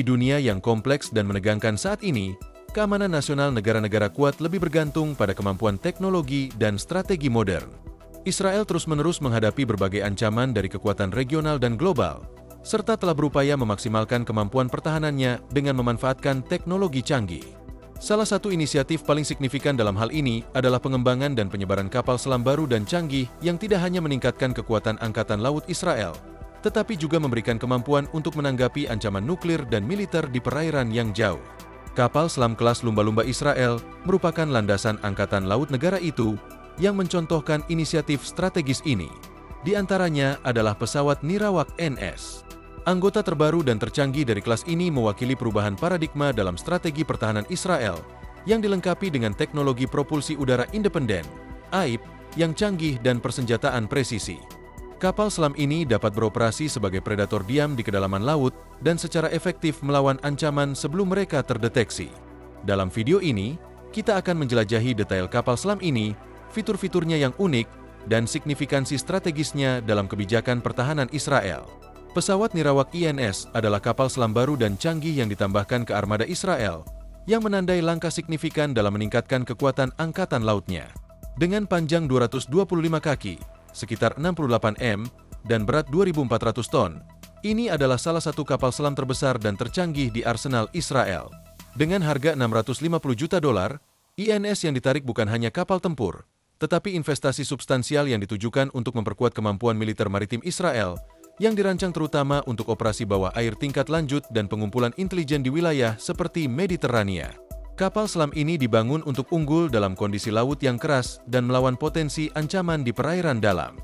Di dunia yang kompleks dan menegangkan saat ini, keamanan nasional negara-negara kuat lebih bergantung pada kemampuan teknologi dan strategi modern. Israel terus-menerus menghadapi berbagai ancaman dari kekuatan regional dan global, serta telah berupaya memaksimalkan kemampuan pertahanannya dengan memanfaatkan teknologi canggih. Salah satu inisiatif paling signifikan dalam hal ini adalah pengembangan dan penyebaran kapal selam baru dan canggih yang tidak hanya meningkatkan kekuatan Angkatan Laut Israel, tetapi juga memberikan kemampuan untuk menanggapi ancaman nuklir dan militer di perairan yang jauh. Kapal selam kelas lumba-lumba Israel merupakan landasan Angkatan Laut negara itu yang mencontohkan inisiatif strategis ini. Di antaranya adalah pesawat Nirawak NS. Anggota terbaru dan tercanggih dari kelas ini mewakili perubahan paradigma dalam strategi pertahanan Israel yang dilengkapi dengan teknologi propulsi udara independen, AIP, yang canggih dan persenjataan presisi. Kapal selam ini dapat beroperasi sebagai predator diam di kedalaman laut dan secara efektif melawan ancaman sebelum mereka terdeteksi. Dalam video ini, kita akan menjelajahi detail kapal selam ini, fitur-fiturnya yang unik, dan signifikansi strategisnya dalam kebijakan pertahanan Israel. Pesawat Nirawak INS adalah kapal selam baru dan canggih yang ditambahkan ke armada Israel, yang menandai langkah signifikan dalam meningkatkan kekuatan angkatan lautnya. Dengan panjang 225 kaki, sekitar 68 m, dan berat 2.400 ton, ini adalah salah satu kapal selam terbesar dan tercanggih di arsenal Israel. Dengan harga $650 juta, INS yang ditarik bukan hanya kapal tempur, tetapi investasi substansial yang ditujukan untuk memperkuat kemampuan militer maritim Israel, yang dirancang terutama untuk operasi bawah air tingkat lanjut dan pengumpulan intelijen di wilayah seperti Mediterania. Kapal selam ini dibangun untuk unggul dalam kondisi laut yang keras dan melawan potensi ancaman di perairan dalam.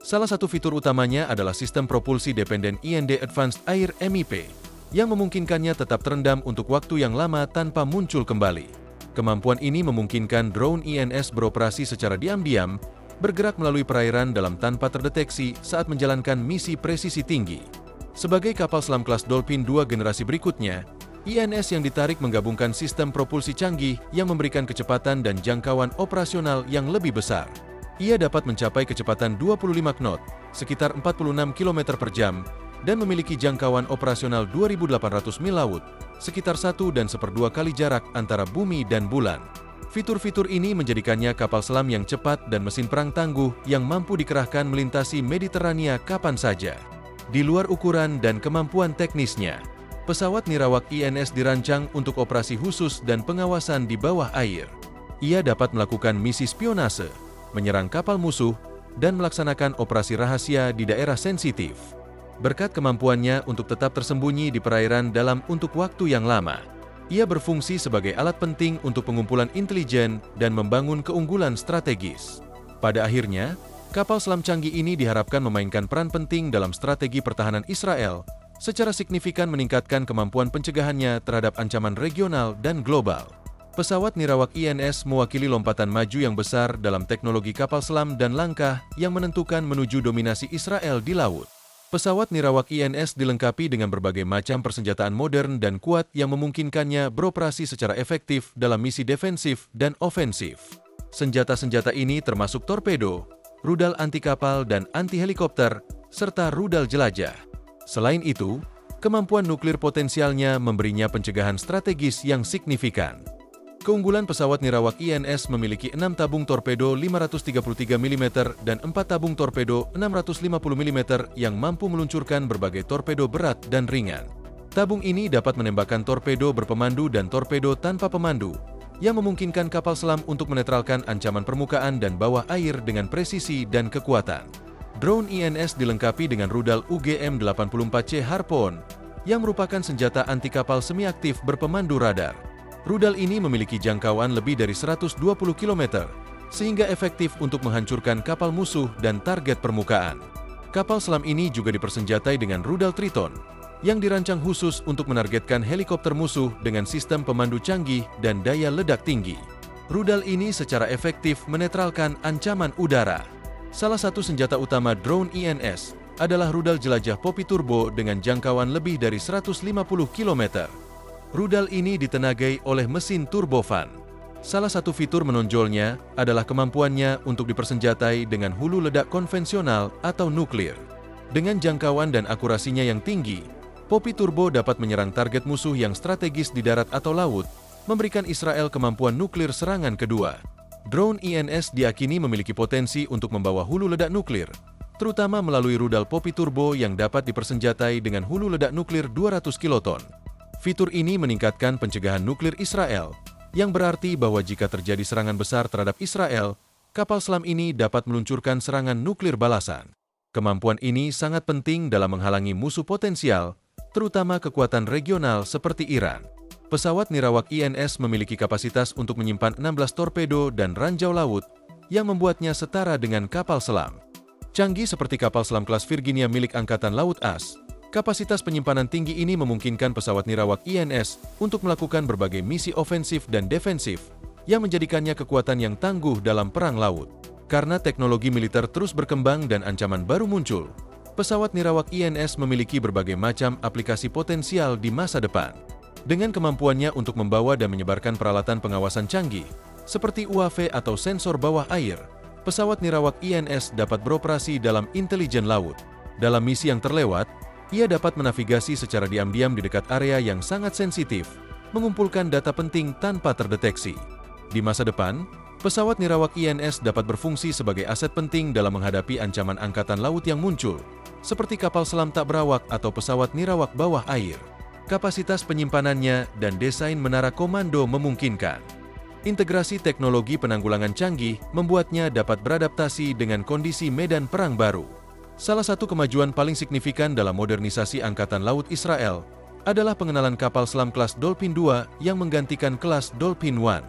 Salah satu fitur utamanya adalah sistem propulsi dependen IND Advanced Air MIP, yang memungkinkannya tetap terendam untuk waktu yang lama tanpa muncul kembali. Kemampuan ini memungkinkan drone INS beroperasi secara diam-diam, bergerak melalui perairan dalam tanpa terdeteksi saat menjalankan misi presisi tinggi. Sebagai kapal selam kelas Dolphin 2 generasi berikutnya, INS yang ditarik menggabungkan sistem propulsi canggih yang memberikan kecepatan dan jangkauan operasional yang lebih besar. Ia dapat mencapai kecepatan 25 knot, sekitar 46 km per jam, dan memiliki jangkauan operasional 2.800 mil laut, sekitar 1/1/2 kali jarak antara bumi dan bulan. Fitur-fitur ini menjadikannya kapal selam yang cepat dan mesin perang tangguh yang mampu dikerahkan melintasi Mediterania kapan saja. Di luar ukuran dan kemampuan teknisnya, pesawat Nirawak INS dirancang untuk operasi khusus dan pengawasan di bawah air. Ia dapat melakukan misi spionase, menyerang kapal musuh, dan melaksanakan operasi rahasia di daerah sensitif. Berkat kemampuannya untuk tetap tersembunyi di perairan dalam untuk waktu yang lama, ia berfungsi sebagai alat penting untuk pengumpulan intelijen dan membangun keunggulan strategis. Pada akhirnya, kapal selam canggih ini diharapkan memainkan peran penting dalam strategi pertahanan Israel, secara signifikan meningkatkan kemampuan pencegahannya terhadap ancaman regional dan global. Pesawat Nirawak INS mewakili lompatan maju yang besar dalam teknologi kapal selam dan langkah yang menentukan menuju dominasi Israel di laut. Pesawat Nirawak INS dilengkapi dengan berbagai macam persenjataan modern dan kuat yang memungkinkannya beroperasi secara efektif dalam misi defensif dan ofensif. Senjata-senjata ini termasuk torpedo, rudal anti kapal dan anti helikopter, serta rudal jelajah. Selain itu, kemampuan nuklir potensialnya memberinya pencegahan strategis yang signifikan. Keunggulan pesawat Nirawak INS memiliki 6 tabung torpedo 533 mm dan 4 tabung torpedo 650 mm yang mampu meluncurkan berbagai torpedo berat dan ringan. Tabung ini dapat menembakkan torpedo berpemandu dan torpedo tanpa pemandu, yang memungkinkan kapal selam untuk menetralkan ancaman permukaan dan bawah air dengan presisi dan kekuatan. Drone INS dilengkapi dengan rudal UGM-84C Harpoon, yang merupakan senjata anti kapal semi-aktif berpemandu radar. Rudal ini memiliki jangkauan lebih dari 120 km, sehingga efektif untuk menghancurkan kapal musuh dan target permukaan. Kapal selam ini juga dipersenjatai dengan rudal Triton, yang dirancang khusus untuk menargetkan helikopter musuh dengan sistem pemandu canggih dan daya ledak tinggi. Rudal ini secara efektif menetralkan ancaman udara. Salah satu senjata utama drone INS adalah rudal jelajah Poppy Turbo dengan jangkauan lebih dari 150 km. Rudal ini ditenagai oleh mesin turbofan. Salah satu fitur menonjolnya adalah kemampuannya untuk dipersenjatai dengan hulu ledak konvensional atau nuklir. Dengan jangkauan dan akurasinya yang tinggi, Poppy Turbo dapat menyerang target musuh yang strategis di darat atau laut, memberikan Israel kemampuan nuklir serangan kedua. Drone INS diakini memiliki potensi untuk membawa hulu ledak nuklir, terutama melalui rudal Poppy Turbo yang dapat dipersenjatai dengan hulu ledak nuklir 200 kiloton. Fitur ini meningkatkan pencegahan nuklir Israel, yang berarti bahwa jika terjadi serangan besar terhadap Israel, kapal selam ini dapat meluncurkan serangan nuklir balasan. Kemampuan ini sangat penting dalam menghalangi musuh potensial, terutama kekuatan regional seperti Iran. Pesawat nirawak INS memiliki kapasitas untuk menyimpan 16 torpedo dan ranjau laut, yang membuatnya setara dengan kapal selam. Canggih seperti kapal selam kelas Virginia milik Angkatan Laut AS, kapasitas penyimpanan tinggi ini memungkinkan pesawat nirawak INS untuk melakukan berbagai misi ofensif dan defensif, yang menjadikannya kekuatan yang tangguh dalam perang laut. Karena teknologi militer terus berkembang dan ancaman baru muncul, pesawat nirawak INS memiliki berbagai macam aplikasi potensial di masa depan. Dengan kemampuannya untuk membawa dan menyebarkan peralatan pengawasan canggih, seperti UAV atau sensor bawah air, pesawat nirawak INS dapat beroperasi dalam intelijen laut. Dalam misi yang terlewat, ia dapat menavigasi secara diam-diam di dekat area yang sangat sensitif, mengumpulkan data penting tanpa terdeteksi. Di masa depan, pesawat nirawak INS dapat berfungsi sebagai aset penting dalam menghadapi ancaman angkatan laut yang muncul, seperti kapal selam tak berawak atau pesawat nirawak bawah air. Kapasitas penyimpanannya dan desain menara komando memungkinkan. Integrasi teknologi penanggulangan canggih membuatnya dapat beradaptasi dengan kondisi medan perang baru. Salah satu kemajuan paling signifikan dalam modernisasi Angkatan Laut Israel adalah pengenalan kapal selam kelas Dolphin II yang menggantikan kelas Dolphin I.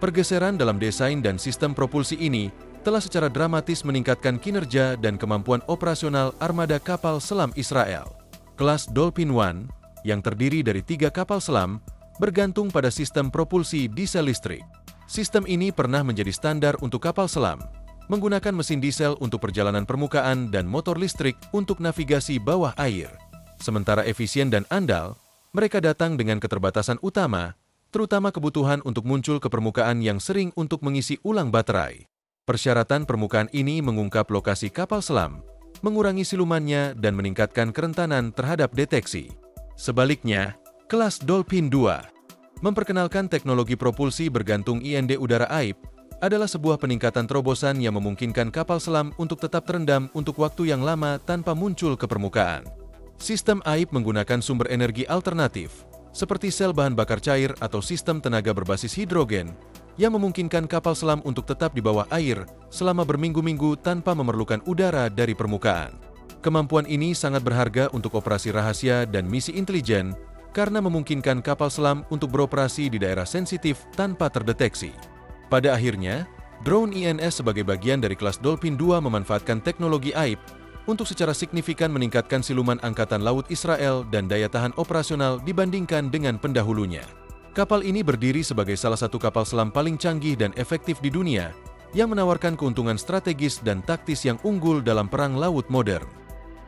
Pergeseran dalam desain dan sistem propulsi ini telah secara dramatis meningkatkan kinerja dan kemampuan operasional armada kapal selam Israel. Kelas Dolphin I, yang terdiri dari 3 kapal selam, bergantung pada sistem propulsi diesel listrik. Sistem ini pernah menjadi standar untuk kapal selam, menggunakan mesin diesel untuk perjalanan permukaan dan motor listrik untuk navigasi bawah air. Sementara efisien dan andal, mereka datang dengan keterbatasan utama, terutama kebutuhan untuk muncul ke permukaan yang sering untuk mengisi ulang baterai. Persyaratan permukaan ini mengungkap lokasi kapal selam, mengurangi silumannya dan meningkatkan kerentanan terhadap deteksi. Sebaliknya, kelas Dolphin II memperkenalkan teknologi propulsi bergantung IND udara AIP adalah sebuah peningkatan terobosan yang memungkinkan kapal selam untuk tetap terendam untuk waktu yang lama tanpa muncul ke permukaan. Sistem AIP menggunakan sumber energi alternatif, seperti sel bahan bakar cair atau sistem tenaga berbasis hidrogen, yang memungkinkan kapal selam untuk tetap di bawah air selama berminggu-minggu tanpa memerlukan udara dari permukaan. Kemampuan ini sangat berharga untuk operasi rahasia dan misi intelijen karena memungkinkan kapal selam untuk beroperasi di daerah sensitif tanpa terdeteksi. Pada akhirnya, drone INS sebagai bagian dari kelas Dolphin II memanfaatkan teknologi AIP untuk secara signifikan meningkatkan siluman Angkatan Laut Israel dan daya tahan operasional dibandingkan dengan pendahulunya. Kapal ini berdiri sebagai salah satu kapal selam paling canggih dan efektif di dunia, yang menawarkan keuntungan strategis dan taktis yang unggul dalam perang laut modern.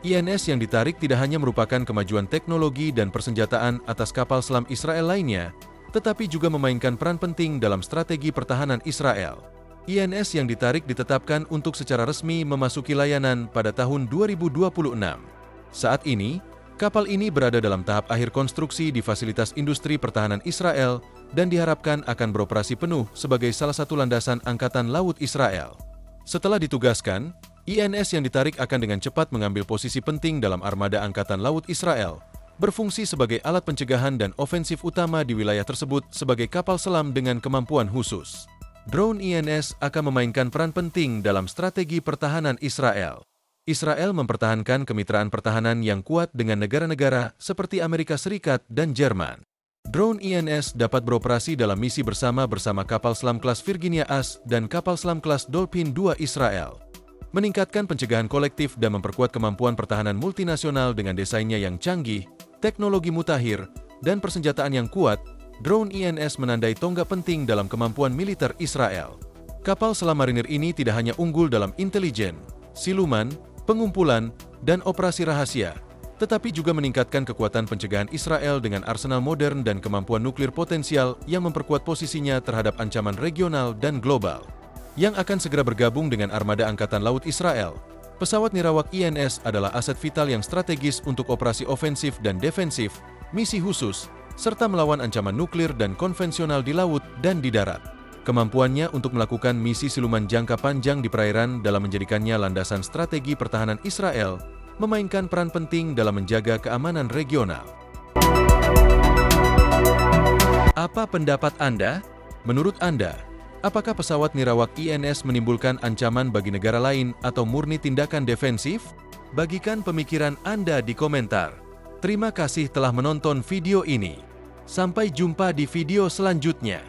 INS yang ditarik tidak hanya merupakan kemajuan teknologi dan persenjataan atas kapal selam Israel lainnya, tetapi juga memainkan peran penting dalam strategi pertahanan Israel. INS yang ditarik ditetapkan untuk secara resmi memasuki layanan pada tahun 2026. Saat ini, kapal ini berada dalam tahap akhir konstruksi di fasilitas industri pertahanan Israel dan diharapkan akan beroperasi penuh sebagai salah satu landasan Angkatan Laut Israel. Setelah ditugaskan, INS yang ditarik akan dengan cepat mengambil posisi penting dalam armada Angkatan Laut Israel, berfungsi sebagai alat pencegahan dan ofensif utama di wilayah tersebut sebagai kapal selam dengan kemampuan khusus. Drone INS akan memainkan peran penting dalam strategi pertahanan Israel. Israel mempertahankan kemitraan pertahanan yang kuat dengan negara-negara seperti Amerika Serikat dan Jerman. Drone INS dapat beroperasi dalam misi bersama kapal selam kelas Virginia AS dan kapal selam kelas Dolphin II Israel, meningkatkan pencegahan kolektif dan memperkuat kemampuan pertahanan multinasional dengan desainnya yang canggih, teknologi mutakhir, dan persenjataan yang kuat. Drone INS menandai tonggak penting dalam kemampuan militer Israel. Kapal selam marinir ini tidak hanya unggul dalam intelijen, siluman, pengumpulan, dan operasi rahasia, tetapi juga meningkatkan kekuatan pencegahan Israel dengan arsenal modern dan kemampuan nuklir potensial yang memperkuat posisinya terhadap ancaman regional dan global. Yang akan segera bergabung dengan armada Angkatan Laut Israel, Pesawat nirawak INS adalah aset vital yang strategis untuk operasi ofensif dan defensif, misi khusus, serta melawan ancaman nuklir dan konvensional di laut dan di darat. Kemampuannya untuk melakukan misi siluman jangka panjang di perairan dalam menjadikannya landasan strategi pertahanan Israel, memainkan peran penting dalam menjaga keamanan regional. Apa pendapat Anda? Menurut Anda, apakah pesawat nirawak INS menimbulkan ancaman bagi negara lain atau murni tindakan defensif? Bagikan pemikiran Anda di komentar. Terima kasih telah menonton video ini. Sampai jumpa di video selanjutnya.